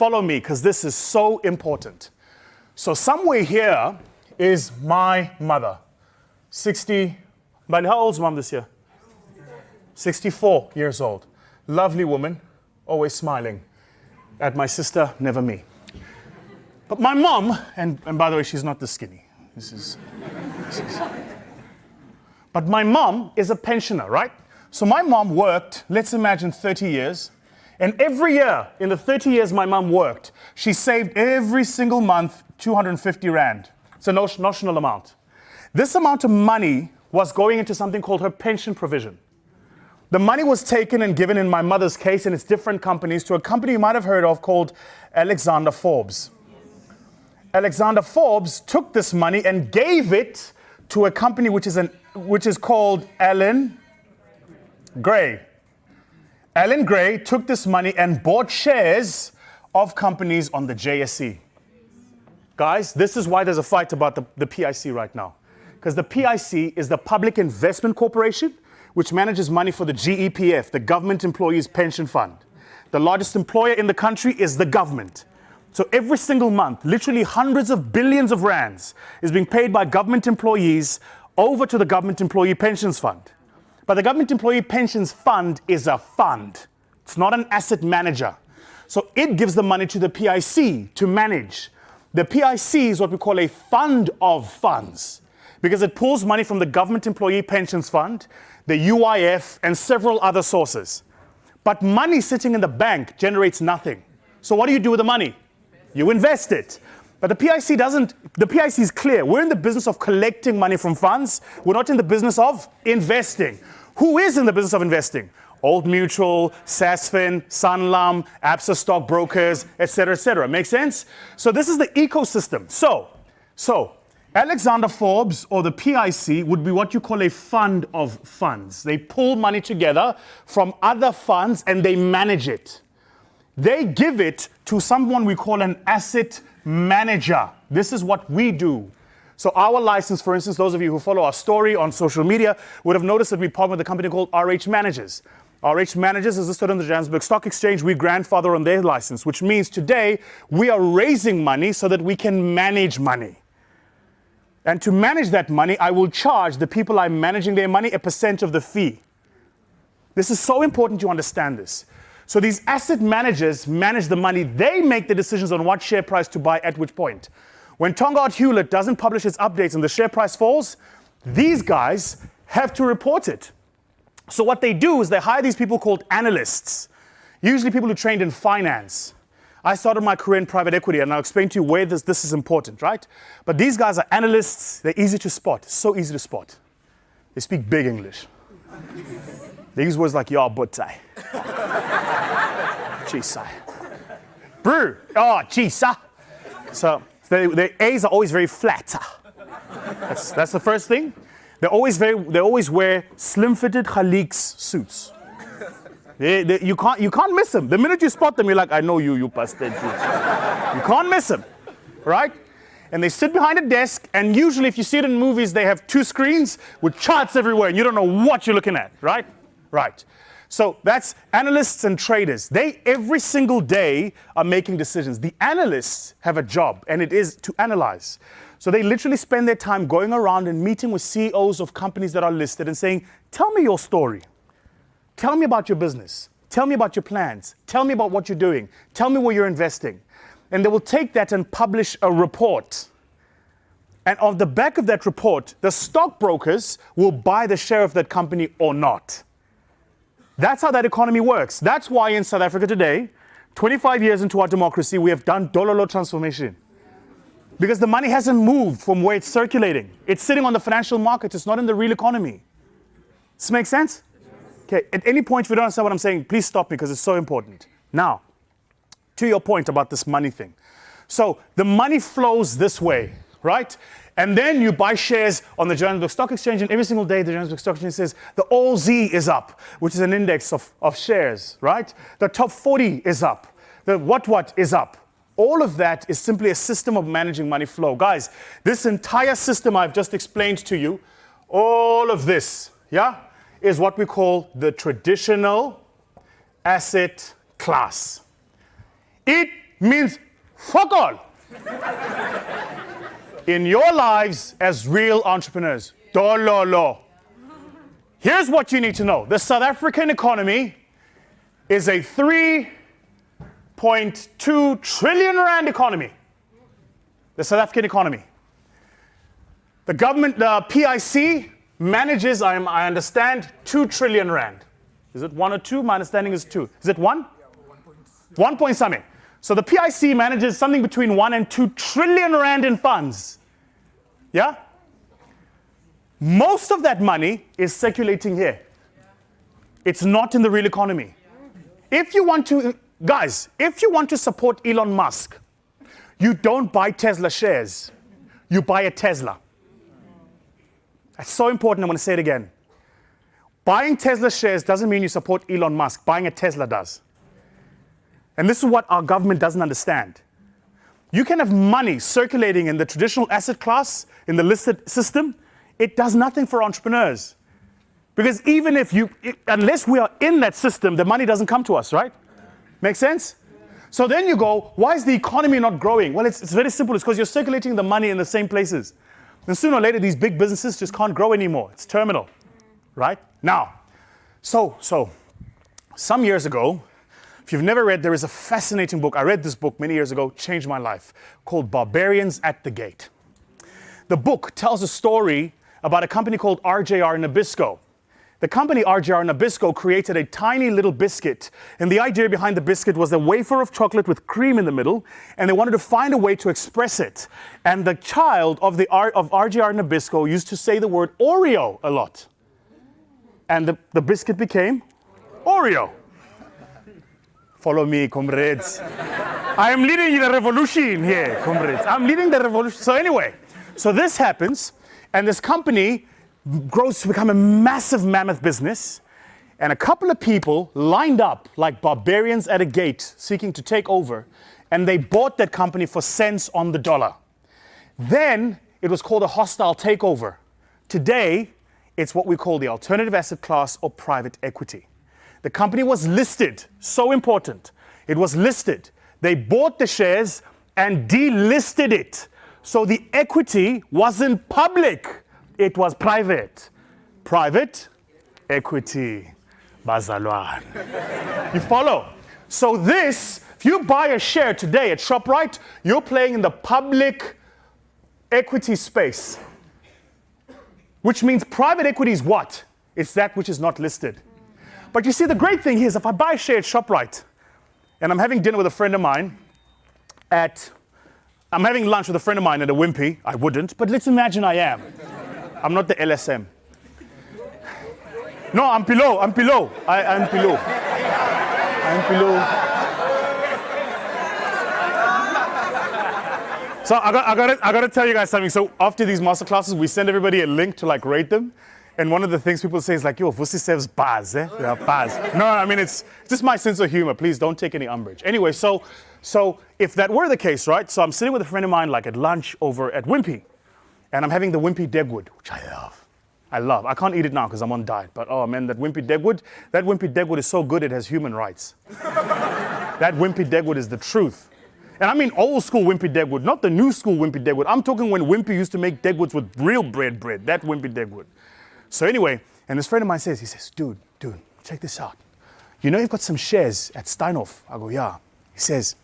Follow me, because this is so important. So somewhere here is my mother. 60, but how old's mom this year? 64 years old. Lovely woman, always smiling. At my sister, never me. But my mom, and by the way, she's not this skinny. This is. But my mom is a pensioner, right? So my mom worked, let's imagine 30 years. And every year, in the 30 years my mom worked, she saved every single month 250 Rand. It's a notional amount. This amount of money was going into something called her pension provision. The money was taken and given in my mother's case, and it's different companies, to a company you might have heard of called Alexander Forbes. Alexander Forbes took this money and gave it to a company which is called Allen Gray. Allen Gray took this money and bought shares of companies on the JSE. Guys, this is why there's a fight about the PIC right now. Because the PIC is the Public Investment Corporation, which manages money for the GEPF, the Government Employees Pension Fund. The largest employer in the country is the government. So every single month, literally hundreds of billions of rands is being paid by government employees over to the Government Employee Pensions Fund. But the Government Employee Pensions Fund is a fund. It's not an asset manager. So it gives the money to the PIC to manage. The PIC is what we call a fund of funds, because it pulls money from the Government Employee Pensions Fund, the UIF, and several other sources. But money sitting in the bank generates nothing. So what do you do with the money? You invest it. But the PIC doesn't. The PIC is clear. We're in the business of collecting money from funds. We're not in the business of investing. Who is in the business of investing? Old Mutual, Sasfin, Sanlam, Absa stockbrokers, etc., etc. Make sense? So this is the ecosystem. So Alexander Forbes, or the PIC, would be what you call a fund of funds. They pull money together from other funds and they manage it. They give it to someone we call an asset manager. This is what we do. So our license, for instance, those of you who follow our story on social media would have noticed that we partner with a company called RH Managers. RH Managers is listed on the Johannesburg Stock Exchange. We grandfather on their license, which means today we are raising money so that we can manage money. And to manage that money, I will charge the people I'm managing their money a % of the fee. This is so important you understand this. So these asset managers manage the money. They make the decisions on what share price to buy at which point. When Tongaat Hewlett doesn't publish its updates and the share price falls, these guys have to report it. So what they do is they hire these people called analysts, usually people who trained in finance. I started my career in private equity, and I'll explain to you where this is important, right? But these guys are analysts. They're easy to spot. So easy to spot. They speak big English. They use words like, "Ya butai." Chisa. Brew. Oh, chisa. So their A's are always very flat. That's the first thing. They always wear slim-fitted Khaliq's suits. You can't miss them. The minute you spot them, you're like, I know you bastard. You can't miss them, right? And they sit behind a desk, and usually if you see it in movies, they have 2 screens with charts everywhere, and you don't know what you're looking at, right? Right. So that's analysts and traders. They, every single day, are making decisions. The analysts have a job, and it is to analyze. So they literally spend their time going around and meeting with CEOs of companies that are listed and saying, tell me your story. Tell me about your business. Tell me about your plans. Tell me about what you're doing. Tell me where you're investing. And they will take that and publish a report. And on the back of that report, the stockbrokers will buy the share of that company or not. That's how that economy works. That's why in South Africa today, 25 years into our democracy, we have done dollar transformation. Because the money hasn't moved from where it's circulating. It's sitting on the financial markets. It's not in the real economy. Does this make sense? Okay, at any point, if you don't understand what I'm saying, please stop me because it's so important. Now, to your point about this money thing. So the money flows this way, right? And then you buy shares on the Johannesburg Stock Exchange, and every single day the Johannesburg Stock Exchange says the All Z is up, which is an index of shares, right? The top 40 is up. The what is up. All of that is simply a system of managing money flow. Guys, this entire system I've just explained to you, all of this, yeah, is what we call the traditional asset class. It means fuck all in your lives as real entrepreneurs. Dololo. Here's what you need to know. The South African economy is a 3.2 trillion rand economy. The South African economy. The government, the PIC, manages, I understand, 2 trillion rand. Is it 1 or 2? My understanding is 2. Is it 1? Yeah, 1 point something. So the PIC manages something between 1 and 2 trillion rand in funds. Yeah? Most of that money is circulating here. It's not in the real economy. If you want to, guys, if you want to support Elon Musk, you don't buy Tesla shares. You buy a Tesla. That's so important. I'm going to say it again. Buying Tesla shares doesn't mean you support Elon Musk. Buying a Tesla does. And this is what our government doesn't understand. You can have money circulating in the traditional asset class, in the listed system. It does nothing for entrepreneurs. Because even if unless we are in that system, the money doesn't come to us, right? Make sense? So then you go, why is the economy not growing? Well, it's very simple. It's because you're circulating the money in the same places. And sooner or later, these big businesses just can't grow anymore. It's terminal, right? Now, so some years ago, if you've never read, there is a fascinating book. I read this book many years ago, changed my life, called Barbarians at the Gate. The book tells a story about a company called RJR Nabisco. The company RJR Nabisco created a tiny little biscuit, and the idea behind the biscuit was a wafer of chocolate with cream in the middle, and they wanted to find a way to express it. And the child of RJR Nabisco used to say the word Oreo a lot. And the biscuit became Oreo. Follow me, comrades. I am leading the revolution here, comrades. I'm leading the revolution. So anyway, so this happens, and this company grows to become a massive mammoth business, and a couple of people lined up like barbarians at a gate seeking to take over, and they bought that company for cents on the dollar. Then it was called a hostile takeover. Today, it's what we call the alternative asset class or private equity. The company was listed, so important. It was listed. They bought the shares and delisted it. So the equity wasn't public. It was private. Private equity. Bazalwan. You follow? So this, if you buy a share today at ShopRite, you're playing in the public equity space. Which means private equity is what? It's that which is not listed. But you see, the great thing here is if I buy a share at ShopRite, and I'm having dinner with a friend of mine I'm having lunch with a friend of mine at a Wimpy. I wouldn't, but let's imagine I am. I'm not the LSM. No, I'm below. I'm below. I'm below. I'm below. So I got to tell you guys something. So after these masterclasses, we send everybody a link to like rate them. And one of the things people say is like, yo, Vusi says bars, eh? Yeah, bars. No, I mean, it's just my sense of humor. Please don't take any umbrage. Anyway, so if that were the case, right? So I'm sitting with a friend of mine like at lunch over at Wimpy. And I'm having the Wimpy Degwood, which I love. I can't eat it now because I'm on diet. But oh man, that Wimpy Degwood is so good it has human rights. That Wimpy Degwood is the truth. And I mean old school Wimpy Degwood, not the new school Wimpy Degwood. I'm talking when Wimpy used to make Degwoods with real bread, that Wimpy Degwood. So anyway, and this friend of mine says, dude, check this out. You know you've got some shares at Steinhoff? I go, yeah. He says,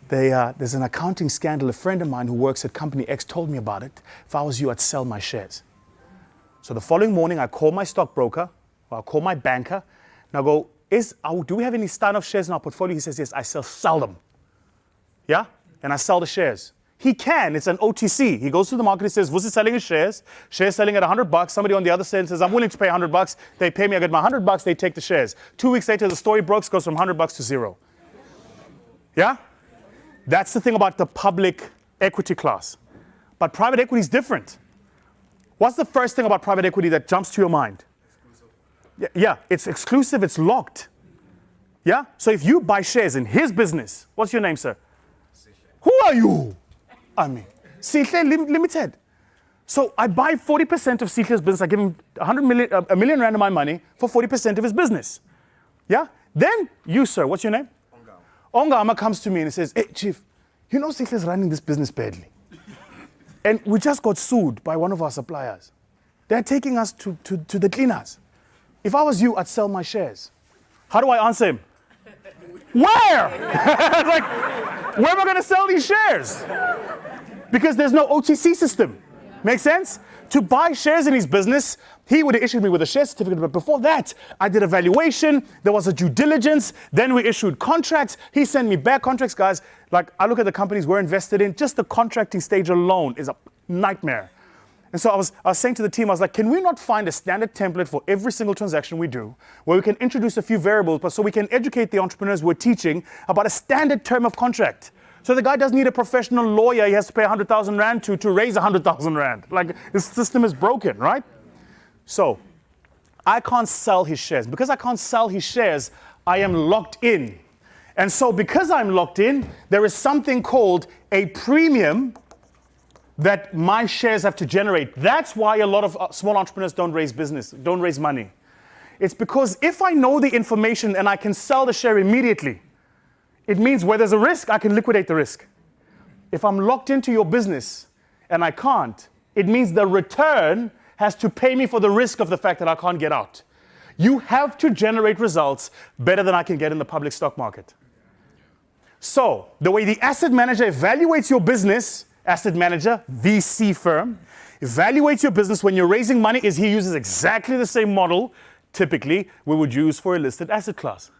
there's an accounting scandal. A friend of mine who works at company X told me about it. If I was you, I'd sell my shares. So the following morning, I call my stockbroker, or I call my banker, and I go, do we have any Steinhoff shares in our portfolio? He says, yes, I sell them. Yeah? And I sell the shares. He can, it's an OTC. He goes to the market, he says, Vusi selling his shares selling at $100. Somebody on the other side says, I'm willing to pay $100. They pay me, I get my $100, they take the shares. 2 weeks later, the story breaks, goes from $100 to zero. Yeah? That's the thing about the public equity class. But private equity is different. What's the first thing about private equity that jumps to your mind? Yeah, it's exclusive, it's locked. Yeah? So if you buy shares in his business, what's your name, sir? Who are you? I mean, Sihle Limited. So I buy 40% of Sihle's business. I give him a million rand of my money for 40% of his business. Yeah? Then you, sir, what's your name? Ongama comes to me and he says, hey, Chief, you know Sihle is running this business badly. And we just got sued by one of our suppliers. They're taking us to the cleaners. If I was you, I'd sell my shares. How do I answer him? Where? Like, where am I going to sell these shares? Because there's no OTC system. Make sense? To buy shares in his business, he would have issued me with a share certificate. But before that, I did a valuation. There was a due diligence. Then we issued contracts. He sent me back contracts, guys. Like, I look at the companies we're invested in. Just the contracting stage alone is a nightmare. And so I was saying to the team, I was like, can we not find a standard template for every single transaction we do, where we can introduce a few variables, but so we can educate the entrepreneurs we're teaching about a standard term of contract. So the guy doesn't need a professional lawyer he has to pay 100,000 Rand to raise 100,000 Rand. Like, this system is broken, right? So I can't sell his shares. Because I can't sell his shares, I am locked in. And so because I'm locked in, there is something called a premium that my shares have to generate. That's why a lot of small entrepreneurs don't raise money. It's because if I know the information and I can sell the share immediately, it means where there's a risk, I can liquidate the risk. If I'm locked into your business and I can't, it means the return has to pay me for the risk of the fact that I can't get out. You have to generate results better than I can get in the public stock market. So the way the asset manager evaluates your business, asset manager, VC firm, evaluates your business when you're raising money is he uses exactly the same model, typically, we would use for a listed asset class.